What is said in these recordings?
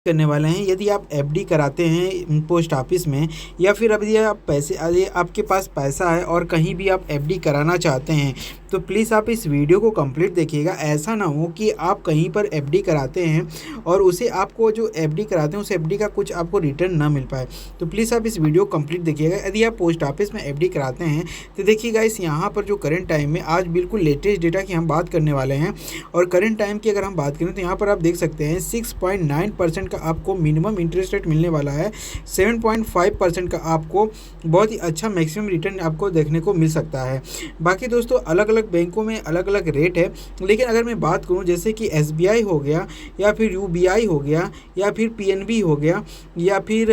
करने वाले हैं। यदि आप एफडी कराते हैं पोस्ट ऑफिस में, या फिर अभी आप पैसे, यदि आपके पास पैसा है और कहीं भी आप एफडी कराना चाहते हैं, तो प्लीज़ आप इस वीडियो को कंप्लीट देखिएगा। ऐसा ना हो कि आप कहीं पर एफडी कराते हैं और उसे आपको जो एफडी कराते हैं उस एफडी का कुछ आपको रिटर्न ना मिल पाए। तो प्लीज़ आप इस वीडियो को कंप्लीट देखिएगा। यदि आप पोस्ट ऑफिस में एफडी कराते हैं तो देखिए गाइस, यहाँ पर जो करंट टाइम में आज बिल्कुल लेटेस्ट डेटा की हम बात करने वाले हैं। और करंट टाइम की अगर हम बात करें तो यहाँ पर आप देख सकते हैं 6.9% का आपको मिनिमम इंटरेस्ट रेट मिलने वाला है। 7.5% का आपको बहुत ही अच्छा मैक्सिमम रिटर्न आपको देखने को मिल सकता है। बाकी दोस्तों अलग अलग बैंकों में अलग अलग रेट है, लेकिन अगर मैं बात करूं जैसे कि एसबीआई हो गया, या फिर यूबीआई हो गया, या फिर पीएनबी हो गया, या फिर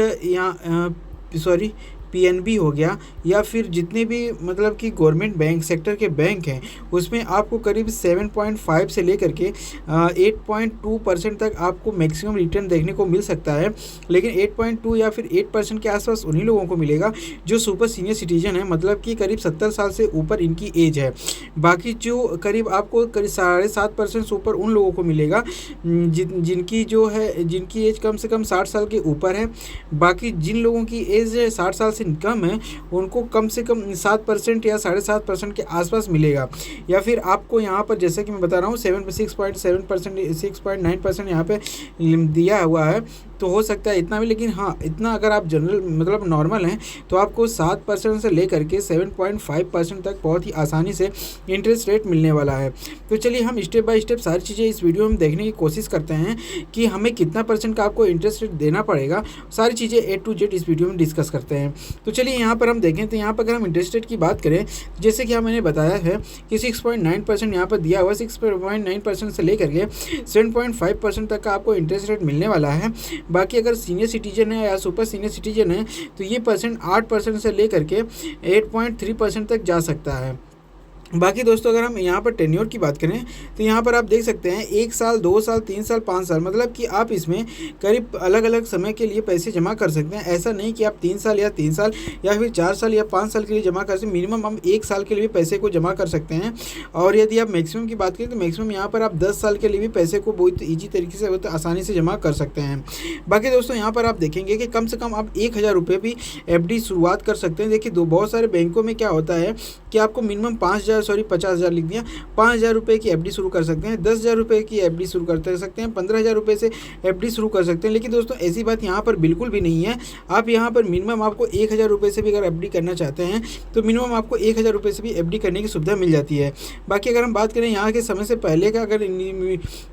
पीएनबी हो गया, या फिर जितने भी मतलब कि गवर्नमेंट बैंक सेक्टर के बैंक हैं, उसमें आपको करीब 7.5 से लेकर के 8.2% तक आपको मैक्सिमम रिटर्न देखने को मिल सकता है। लेकिन 8.2 या फिर 8% के आसपास उन्हीं लोगों को मिलेगा जो सुपर सीनियर सिटीजन है, मतलब कि करीब 70 साल से ऊपर इनकी एज है। बाकी जो करीब आपको करीब 7.5% से ऊपर उन लोगों को मिलेगा जिनकी एज कम से कम 60 साल के ऊपर है। बाकी जिन लोगों की एज 60 साल से कम है उनको कम से कम 7% या 7.5% के आसपास मिलेगा। या फिर आपको यहाँ पर जैसे कि मैं बता रहा हूँ 6.7%, 6.9% यहाँ पे दिया हुआ है, तो हो सकता है इतना भी। लेकिन हाँ, इतना अगर आप जनरल मतलब नॉर्मल हैं तो आपको 7% से लेकर के 7.5% तक बहुत ही आसानी से इंटरेस्ट रेट मिलने वाला है। तो चलिए हम स्टेप बाय स्टेप सारी चीज़ें इस वीडियो में देखने की कोशिश करते हैं कि हमें कितना परसेंट का आपको इंटरेस्ट रेट देना पड़ेगा। सारी चीज़ें A to Z इस वीडियो में डिस्कस करते हैं। तो चलिए यहाँ पर हम देखें तो यहाँ पर अगर हम इंटरेस्ट रेट की बात करें, जैसे कि मैंने बताया है कि 6.9% यहाँ पर दिया हुआ, 6.9% से लेकर के 7.5% तक का आपको इंटरेस्ट रेट मिलने वाला है। बाकी अगर सीनियर सिटीजन है या सुपर सीनियर सिटीजन है तो ये परसेंट 8% से लेकर के 8.3% तक जा सकता है। बाकी दोस्तों अगर हम यहाँ पर टेन्योर की बात करें तो यहाँ पर आप देख सकते हैं 1 साल, 2 साल, 3 साल, 5 साल, मतलब कि आप इसमें करीब अलग अलग समय के लिए पैसे जमा कर सकते हैं। ऐसा नहीं कि आप 3 साल या फिर 4 साल या 5 साल के लिए जमा कर सकते हैं। मिनिमम हम 1 साल के लिए पैसे को जमा कर सकते हैं। और यदि आप मैक्सिमम की बात करें तो मैक्सिमम यहाँ पर आप 10 साल के लिए भी पैसे को बहुत ईजी तरीके से, बहुत आसानी से जमा कर सकते हैं। बाकी दोस्तों यहाँ पर आप देखेंगे कि कम से कम आप 1,000 रुपये भी एफडी शुरुआत कर सकते हैं। देखिए बहुत सारे बैंकों में क्या होता है कि आपको मिनिमम 50,000 लिख दिया, 5,000 रुपये की एफडी शुरू कर सकते हैं, 10,000 रुपये की एफडी शुरू कर सकते हैं, 15,000 रुपये से एफडी शुरू कर सकते हैं। लेकिन दोस्तों ऐसी बात यहाँ पर बिल्कुल भी नहीं है। आप यहाँ पर मिनिमम आपको 1,000 रुपये से भी अगर एफडी करना चाहते हैं तो मिनिमम आपको 1,000 रुपये से भी एफडी करने की सुविधा मिल जाती है। बाकी अगर हम बात करें यहाँ के समय से पहले का, अगर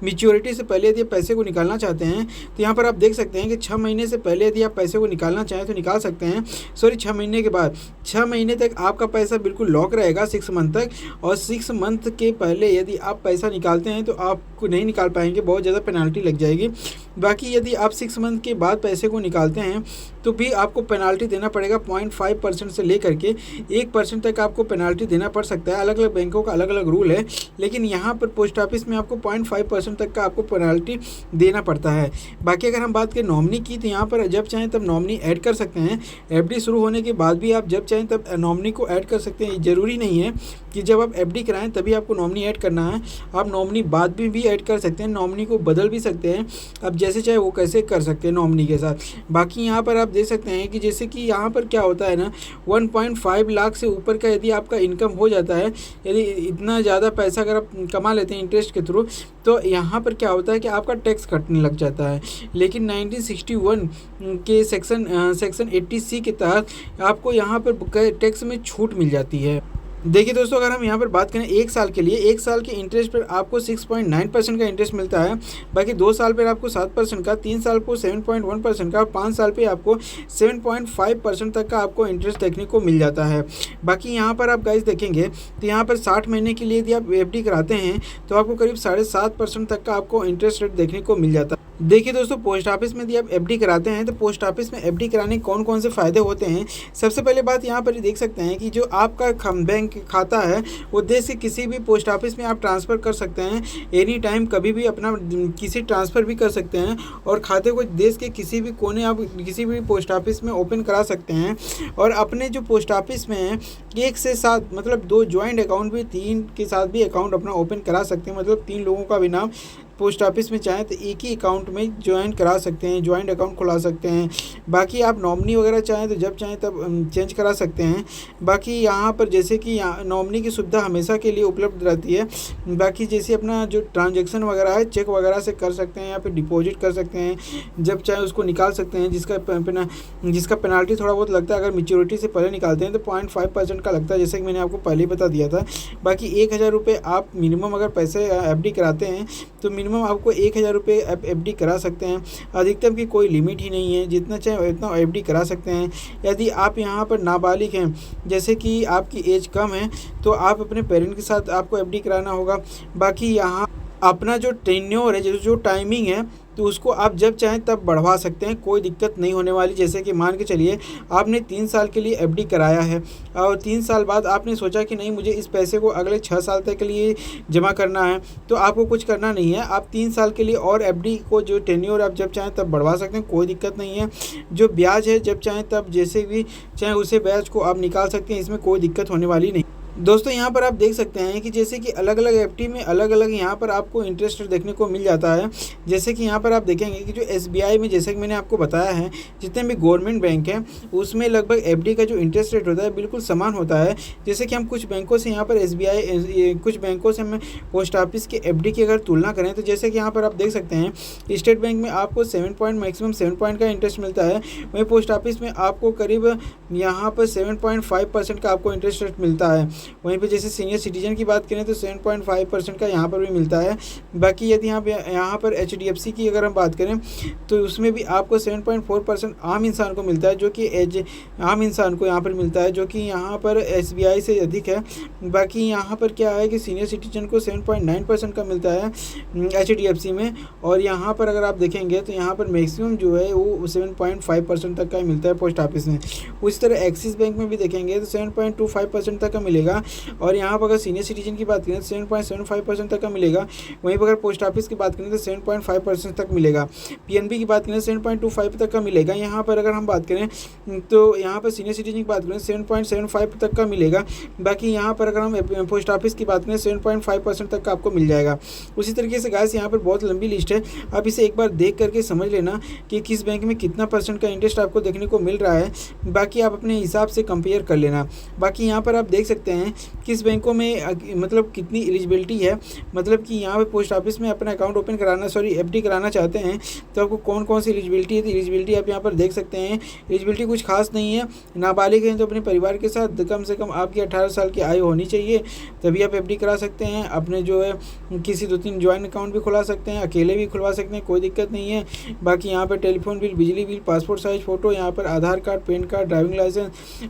मैच्योरिटी से पहले यदि पैसे को निकालना चाहते हैं तो यहाँ पर आप देख सकते हैं कि 6 महीने से पहले यदि आप पैसे को निकालना चाहें तो निकाल सकते हैं। 6 महीने के बाद 6 महीने तक आपका पैसा बिल्कुल लॉक रहेगा 6 मंथ तक। और 6 मंथ के पहले यदि आप पैसा निकालते हैं तो आपको नहीं निकाल पाएंगे, बहुत ज़्यादा पेनाल्टी लग जाएगी। बाकी यदि आप 6 मंथ के बाद पैसे को निकालते हैं तो भी आपको पेनाल्टी देना पड़ेगा। 0.5% से लेकर के 1% तक आपको पेनाल्टी देना पड़ सकता है। अलग अलग बैंकों का अलग अलग रूल है, लेकिन यहाँ पर पोस्ट ऑफिस में आपको 0.5% तक का आपको पेनाल्टी देना पड़ता है। बाकी अगर हम बात करें नॉमिनी की तो यहाँ पर जब चाहें तब नॉमिनी ऐड कर सकते हैं। एफडी शुरू होने के बाद भी आप जब चाहें तब नॉमिनी को ऐड कर सकते हैं। ज़रूरी नहीं है कि जब आप एफडी कराएं तभी आपको नॉमिनी ऐड करना है। आप नॉमिनी बाद में भी ऐड कर सकते हैं, नॉमिनी को बदल भी सकते हैं। आप जैसे चाहे वो कैसे कर सकते हैं नॉमिनी के साथ। बाकी यहाँ पर आप देख सकते हैं कि जैसे कि यहाँ पर क्या होता है ना, 1.5 लाख से ऊपर का यदि आपका इनकम हो जाता है, यदि इतना ज़्यादा पैसा अगर आप कमा लेते हैं इंटरेस्ट के थ्रू, तो यहाँ पर क्या होता है कि आपका टैक्स कटने लग जाता है। लेकिन 1961 के सेक्शन 80C के तहत आपको यहाँ पर टैक्स में छूट मिल जाती है। देखिए दोस्तों अगर हम यहाँ पर बात करें 1 साल के लिए, 1 साल के इंटरेस्ट पर आपको 6.9% का इंटरेस्ट मिलता है। बाकी 2 साल पर आपको 7% का, 3 साल को 7.1% का, 5 साल पे आपको 7.5% तक का आपको इंटरेस्ट देखने को मिल जाता है। बाकी यहाँ पर आप गाइस देखेंगे तो यहाँ पर 60 महीने के लिए यदि आप एफडी कराते हैं तो आपको करीब 7.5% तक का आपको इंटरेस्ट रेट देखने को मिल जाता है। देखिए दोस्तों पोस्ट ऑफिस में यदि आप एफडी कराते हैं तो पोस्ट ऑफिस में एफडी कराने के कौन कौन से फ़ायदे होते हैं। सबसे पहले बात यहाँ पर देख सकते हैं कि जो आपका बैंक खाता है वो देश के किसी भी पोस्ट ऑफिस में आप ट्रांसफ़र कर सकते हैं। एनी टाइम कभी भी अपना किसी ट्रांसफ़र भी कर सकते हैं और खाते को देश के किसी भी कोने आप किसी भी पोस्ट ऑफिस में ओपन करा सकते हैं। और अपने जो पोस्ट ऑफिस में है 1 से 7 मतलब 2 ज्वाइंट अकाउंट भी 3 के साथ भी अकाउंट अपना ओपन करा सकते हैं। मतलब 3 लोगों का भी नाम पोस्ट ऑफिस में चाहें तो एक ही अकाउंट में ज्वाइन करा सकते हैं, ज्वाइंट अकाउंट खुला सकते हैं। बाकी आप नॉमिनी वगैरह चाहें तो जब चाहें तब चेंज करा सकते हैं। बाकी यहाँ पर जैसे कि यहाँ नॉमिनी की सुविधा हमेशा के लिए उपलब्ध रहती है। बाकी जैसे अपना जो ट्रांजैक्शन वगैरह है चेक वगैरह से कर सकते हैं या फिर डिपॉजिट कर सकते हैं, जब चाहे उसको निकाल सकते हैं, जिसका पेनाल्टी थोड़ा बहुत लगता है। अगर मैच्योरिटी से पहले निकालते हैं तो 0.5% का लगता है, जैसे कि मैंने आपको पहले ही बता दिया था। बाकी 1,000 रुपये आप मिनिमम अगर पैसे एफडी कराते हैं तो मिनिमम आपको 1,000 रुपये एफडी करा सकते हैं। अधिकतम की कोई लिमिट ही नहीं है, जितना चाहे उतना एफडी करा सकते हैं। यदि आप यहाँ पर नाबालिग हैं, जैसे कि आपकी एज कम है, तो आप अपने पेरेंट के साथ आपको एफडी कराना होगा। बाकी यहाँ अपना जो टेन्योर है, जो टाइमिंग है, तो उसको आप जब चाहें तब बढ़वा सकते हैं, कोई दिक्कत नहीं होने वाली। जैसे कि मान के चलिए आपने 3 साल के लिए एफडी कराया है और 3 साल बाद आपने सोचा कि नहीं मुझे इस पैसे को अगले 6 साल तक के लिए जमा करना है, तो आपको कुछ करना नहीं है। आप 3 साल के लिए और एफडी को जो टेन्योर आप जब चाहें तब बढ़वा सकते हैं, कोई दिक्कत नहीं है। जो ब्याज है जब चाहें तब जैसे भी चाहें उसे ब्याज को आप निकाल सकते हैं, इसमें कोई दिक्कत होने वाली नहीं। दोस्तों यहाँ पर आप देख सकते हैं कि जैसे कि अलग अलग एफडी में अलग अलग यहाँ पर आपको इंटरेस्ट देखने को मिल जाता है। जैसे कि यहाँ पर आप देखेंगे कि जो एसबीआई में, जैसे कि मैंने आपको बताया है, जितने भी गवर्नमेंट बैंक हैं उसमें लगभग एफडी का जो इंटरेस्ट रेट होता है बिल्कुल समान होता है। जैसे कि हम कुछ बैंकों से यहाँ पर एसबीआई, कुछ बैंकों से हम पोस्ट ऑफिस के एफडी की अगर तुलना करें तो जैसे कि यहाँ पर आप देख सकते हैं स्टेट बैंक में आपको मैक्सिमम 7 पॉइंट का इंटरेस्ट मिलता है। वहीं पोस्ट ऑफिस में आपको करीब यहाँ पर 7.5% का आपको इंटरेस्ट रेट मिलता है। वहीं पे जैसे सीनियर सिटीजन की बात करें तो 7.5% का यहाँ पर भी मिलता है। बाकी यदि यहाँ पर एचडीएफसी की अगर हम बात करें तो उसमें भी आपको 7.4% आम इंसान को मिलता है, जो कि आम इंसान को यहाँ पर मिलता है, जो कि यहाँ पर एसबीआई से अधिक है। बाकी यहाँ पर क्या है कि सीनियर सिटीजन को 7.9% का मिलता है एचडीएफसी में, और यहाँ पर अगर आप देखेंगे तो यहाँ पर मैक्सिमम जो है वो 7.5% तक का मिलता है पोस्ट ऑफिस में। उसी तरह एक्सिस बैंक में भी देखेंगे तो 7.25% तक का मिलेगा, और यहाँ पर अगर सीनियर सिटीजन की बात करें तो 7.75% तक का मिलेगा। वहीं पर अगर पोस्ट ऑफिस की बात करें तो 7.5% तक मिलेगा। पीएनबी की बात करें 7.25 तक का मिलेगा। यहाँ पर अगर हम बात करें तो यहाँ पर सीनियर सिटीजन की बात करें 7.75 तक का मिलेगा। बाकी यहाँ पर अगर हम पोस्ट ऑफिस की बात करें 7.5% तक का आपको मिल जाएगा। उसी तरीके से गाइस यहाँ पर बहुत लंबी लिस्ट है, आप इसे एक बार देख करके समझ लेना कि किस बैंक में कितना % का इंटरेस्ट आपको देखने को मिल रहा है। बाकी आप अपने हिसाब से कंपेयर कर लेना। बाकी यहाँ पर आप देख सकते हैं किस बैंकों में मतलब कितनी एलिजिबिलिटी है, मतलब कि यहाँ पे पोस्ट ऑफिस में अपना अकाउंट ओपन कराना एफडी कराना चाहते हैं तो आपको कौन कौन सी एलिजिबिलिटी है। तो एलिजिबिलिटी आप यहाँ पर देख सकते हैं, एलिजिबिलिटी कुछ खास नहीं है। नाबालिग हैं तो अपने परिवार के साथ कम से कम आपकी 18 साल की आयु होनी चाहिए, तभी आप एफडी करा सकते हैं। अपने जो है किसी 2-3 ज्वाइंट अकाउंट भी खुला सकते हैं, अकेले भी खुलवा सकते हैं, कोई दिक्कत नहीं है। बाकी यहाँ पर टेलीफोन बिल, बिजली बिल, पासपोर्ट साइज फ़ोटो, यहाँ पर Aadhaar card, PAN card, driving licence,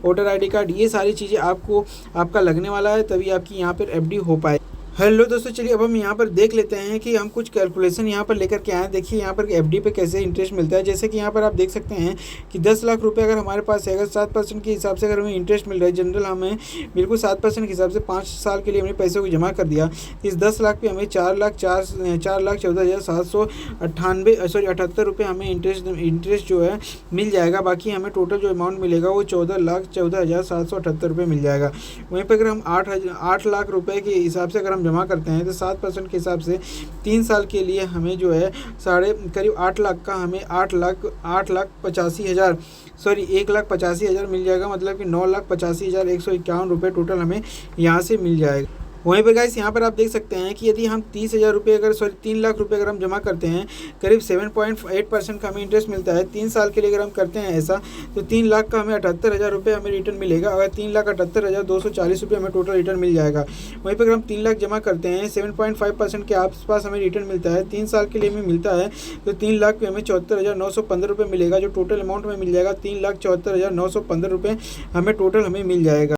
voter ID card, ये सारी चीज़ें आपका लगने वाला है, तभी आपकी यहाँ पर एफडी हो पाए। हेलो दोस्तों, चलिए अब हम यहाँ पर देख लेते हैं कि हम कुछ कैलकुलेशन यहाँ पर लेकर के आए। देखिए यहाँ पर एफडी पे कैसे इंटरेस्ट मिलता है। जैसे कि यहाँ पर आप देख सकते हैं कि 10 लाख रुपए अगर हमारे पास है, अगर 7% के हिसाब से अगर हमें इंटरेस्ट मिल रहा है, जनरल हमें बिल्कुल 7% के हिसाब से 5 साल के लिए हमने पैसे को जमा कर दिया, इस 10 लाख पे हमें 4,14,798 रुपये हमें इंटरेस्ट जो है मिल जाएगा। बाकी हमें टोटल जो अमाउंट मिलेगा वो 14,14,778 रुपये मिल जाएगा। वहीं पर अगर हम 8 लाख रुपये के हिसाब से अगर हम जमा करते हैं तो 7% के हिसाब से 3 साल के लिए हमें जो है करीब 8 लाख का हमें 1,85,000 मिल जाएगा। मतलब कि 9,85,151 रुपये टोटल हमें यहाँ से मिल जाएगा। वहीं पर गाइस यहाँ पर आप देख सकते हैं कि यदि हम 3 लाख रुपए अगर हम जमा करते हैं, करीब 7.8% का हमें इंटरेस्ट मिलता है। 3 साल के लिए अगर हम करते हैं ऐसा तो 3 लाख का हमें 78,000 रुपये हमें रिटर्न मिलेगा। अगर 3,78,240 रुपये हमें टोटल रिटर्न मिल जाएगा। वहीं पर अगर हम 3 लाख जमा करते हैं, 7.5% के आसपास हमें रिटर्न मिलता है, 3 साल के लिए हमें मिलता है, तो 3 लाख पे हमें 74,915 रुपये मिलेगा। जो टोटल अमाउंट में मिल जाएगा 3,74,915 रुपये हमें टोटल मिल जाएगा।